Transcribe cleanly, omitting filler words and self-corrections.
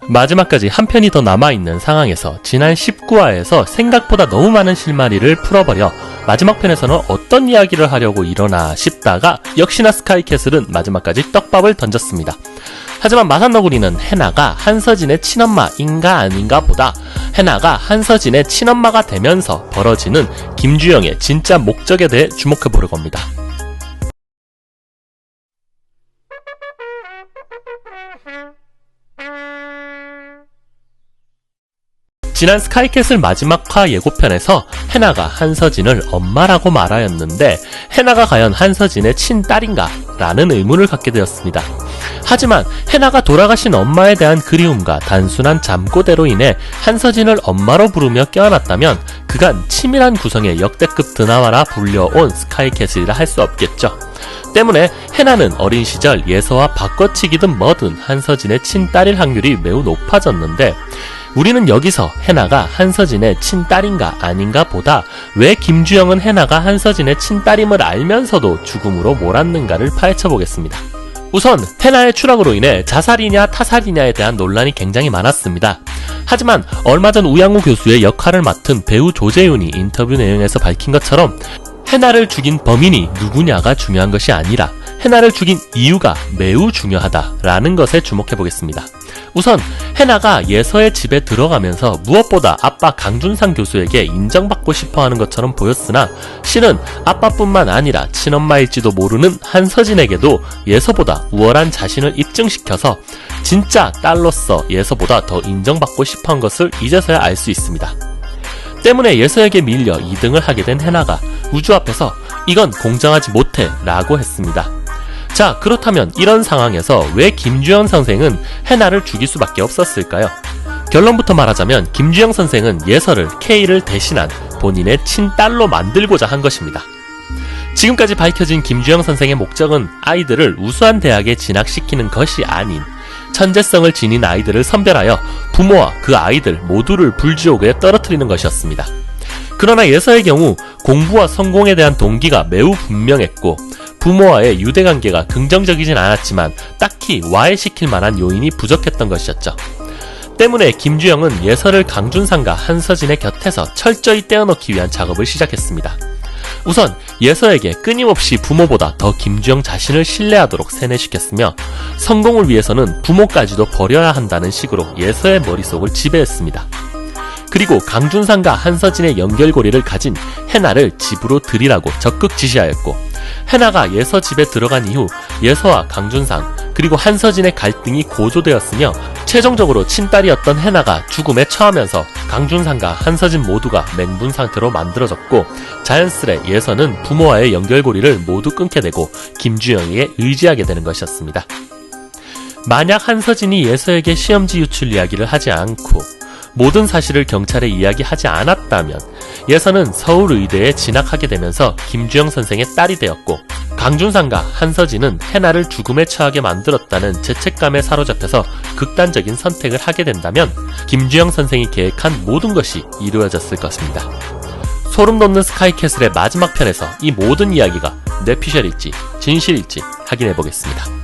마지막까지 한 편이 더 남아있는 상황에서 지난 19화에서 생각보다 너무 많은 실마리를 풀어버려 마지막 편에서는 어떤 이야기를 하려고 이러나 싶다가 역시나 스카이캐슬은 마지막까지 떡밥을 던졌습니다. 하지만 마산너구리는 해나가 한서진의 친엄마인가 아닌가 보다 해나가 한서진의 친엄마가 되면서 벌어지는 김주영의 진짜 목적에 대해 주목해보려 합니다. 지난 스카이캐슬 마지막화 예고편에서 해나가 한서진을 엄마라고 말하였는데 해나가 과연 한서진의 친딸인가? 라는 의문을 갖게 되었습니다. 하지만 해나가 돌아가신 엄마에 대한 그리움과 단순한 잠꼬대로 인해 한서진을 엄마로 부르며 껴안았다면 그간 치밀한 구성의 역대급 드라마라 불려온 스카이캐슬이라 할 수 없겠죠. 때문에 해나는 어린 시절 예서와 바꿔치기든 뭐든 한서진의 친딸일 확률이 매우 높아졌는데 우리는 여기서 해나가 한서진의 친딸인가 아닌가 보다 왜 김주영은 해나가 한서진의 친딸임을 알면서도 죽음으로 몰았는가를 파헤쳐보겠습니다. 우선 해나의 추락으로 인해 자살이냐 타살이냐에 대한 논란이 굉장히 많았습니다. 하지만 얼마 전 우양우 교수의 역할을 맡은 배우 조재윤이 인터뷰 내용에서 밝힌 것처럼 해나를 죽인 범인이 누구냐가 중요한 것이 아니라 해나를 죽인 이유가 매우 중요하다라는 것에 주목해보겠습니다. 우선 해나가 예서의 집에 들어가면서 무엇보다 아빠 강준상 교수에게 인정받고 싶어하는 것처럼 보였으나 실은 아빠뿐만 아니라 친엄마일지도 모르는 한서진에게도 예서보다 우월한 자신을 입증시켜서 진짜 딸로서 예서보다 더 인정받고 싶어한 것을 이제서야 알 수 있습니다. 때문에 예서에게 밀려 2등을 하게 된 해나가 우주 앞에서 이건 공정하지 못해 라고 했습니다. 자, 그렇다면 이런 상황에서 왜 김주영 선생은 해나를 죽일 수밖에 없었을까요? 결론부터 말하자면 김주영 선생은 예서를 K를 대신한 본인의 친딸로 만들고자 한 것입니다. 지금까지 밝혀진 김주영 선생의 목적은 아이들을 우수한 대학에 진학시키는 것이 아닌 천재성을 지닌 아이들을 선별하여 부모와 그 아이들 모두를 불지옥에 떨어뜨리는 것이었습니다. 그러나 예서의 경우 공부와 성공에 대한 동기가 매우 분명했고 부모와의 유대관계가 긍정적이진 않았지만 딱히 와해시킬 만한 요인이 부족했던 것이었죠. 때문에 김주영은 예서를 강준상과 한서진의 곁에서 철저히 떼어놓기 위한 작업을 시작했습니다. 우선 예서에게 끊임없이 부모보다 더 김주영 자신을 신뢰하도록 세뇌시켰으며 성공을 위해서는 부모까지도 버려야 한다는 식으로 예서의 머릿속을 지배했습니다. 그리고 강준상과 한서진의 연결고리를 가진 해나를 집으로 들이라고 적극 지시하였고 해나가 예서 집에 들어간 이후 예서와 강준상 그리고 한서진의 갈등이 고조되었으며 최종적으로 친딸이었던 해나가 죽음에 처하면서 강준상과 한서진 모두가 맹분 상태로 만들어졌고 자연스레 예서는 부모와의 연결고리를 모두 끊게 되고 김주영에게 의지하게 되는 것이었습니다. 만약 한서진이 예서에게 시험지 유출 이야기를 하지 않고 모든 사실을 경찰에 이야기하지 않았다면 예서는 서울의대에 진학하게 되면서 김주영 선생의 딸이 되었고 강준상과 한서진은 해나를 죽음에 처하게 만들었다는 죄책감에 사로잡혀서 극단적인 선택을 하게 된다면 김주영 선생이 계획한 모든 것이 이루어졌을 것입니다. 소름 돋는 스카이캐슬의 마지막 편에서 이 모든 이야기가 뇌피셜일지 진실일지 확인해보겠습니다.